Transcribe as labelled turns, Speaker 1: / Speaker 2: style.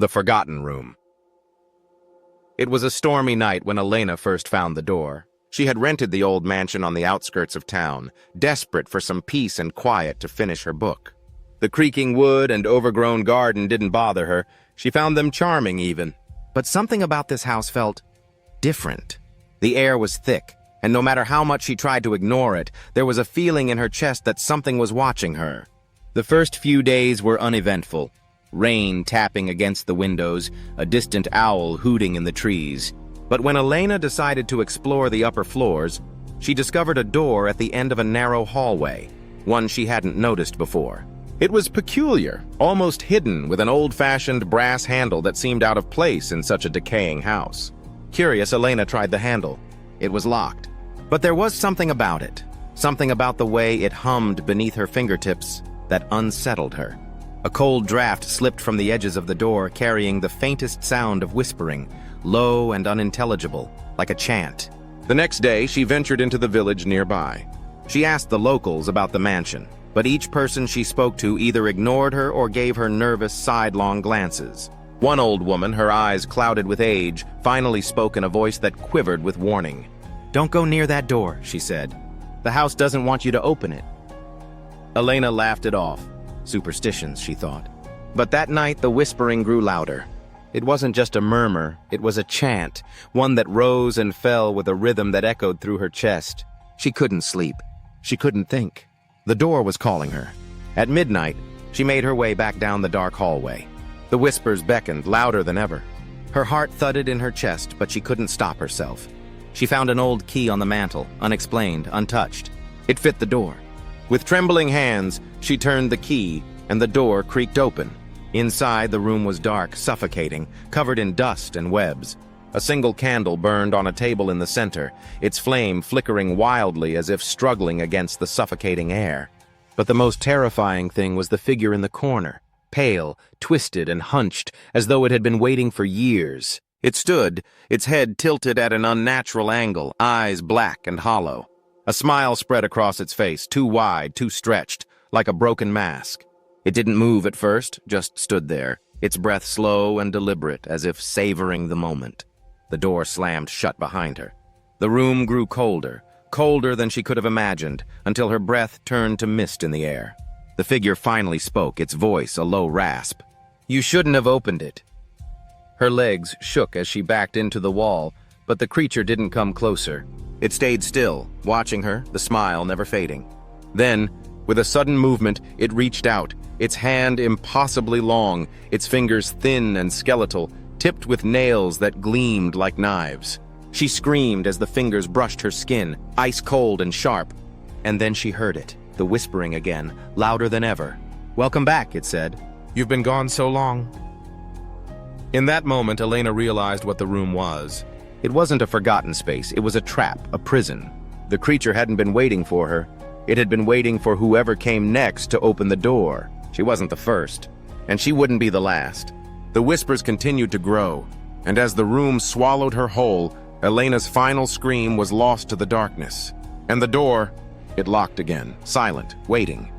Speaker 1: The Forgotten Room. It was a stormy night when Elena first found the door. She had rented the old mansion on the outskirts of town, desperate for some peace and quiet to finish her book. The creaking wood and overgrown garden didn't bother her. She found them charming even. But something about this house felt different. The air was thick, and no matter how much she tried to ignore it, there was a feeling in her chest that something was watching her. The first few days were uneventful. Rain tapping against the windows, a distant owl hooting in the trees. But when Elena decided to explore the upper floors, she discovered a door at the end of a narrow hallway, one she hadn't noticed before. It was peculiar, almost hidden with an old-fashioned brass handle that seemed out of place in such a decaying house. Curious, Elena tried the handle. It was locked. But there was something about it, something about the way it hummed beneath her fingertips that unsettled her. A cold draft slipped from the edges of the door, carrying the faintest sound of whispering, low and unintelligible, like a chant. The next day, she ventured into the village nearby. She asked the locals about the mansion, but each person she spoke to either ignored her or gave her nervous, sidelong glances. One old woman, her eyes clouded with age, finally spoke in a voice that quivered with warning. "Don't go near that door," she said. "The house doesn't want you to open it." Elena laughed it off. Superstitions, she thought. But that night the whispering grew louder. It wasn't just a murmur, it was a chant, one that rose and fell with a rhythm that echoed through her chest. She couldn't sleep. She couldn't think. The door was calling her. At midnight, she made her way back down the dark hallway. The whispers beckoned, louder than ever. Her heart thudded in her chest, but she couldn't stop herself. She found an old key on the mantel, unexplained, untouched. It fit the door. With trembling hands, she turned the key, and the door creaked open. Inside, the room was dark, suffocating, covered in dust and webs. A single candle burned on a table in the center, its flame flickering wildly as if struggling against the suffocating air. But the most terrifying thing was the figure in the corner, pale, twisted, and hunched, as though it had been waiting for years. It stood, its head tilted at an unnatural angle, eyes black and hollow. A smile spread across its face, too wide, too stretched, like a broken mask. It didn't move at first, just stood there, its breath slow and deliberate, as if savoring the moment. The door slammed shut behind her. The room grew colder, colder than she could have imagined, until her breath turned to mist in the air. The figure finally spoke, its voice a low rasp. "You shouldn't have opened it." Her legs shook as she backed into the wall, but the creature didn't come closer. It stayed still, watching her, the smile never fading. Then, with a sudden movement, it reached out, its hand impossibly long, its fingers thin and skeletal, tipped with nails that gleamed like knives. She screamed as the fingers brushed her skin, ice cold and sharp. And then she heard it, the whispering again, louder than ever. "Welcome back," it said. "You've been gone so long." In that moment, Elena realized what the room was. It wasn't a forgotten space, it was a trap, a prison. The creature hadn't been waiting for her. It had been waiting for whoever came next to open the door. She wasn't the first, and she wouldn't be the last. The whispers continued to grow, and as the room swallowed her whole, Elena's final scream was lost to the darkness. And the door, it locked again, silent, waiting.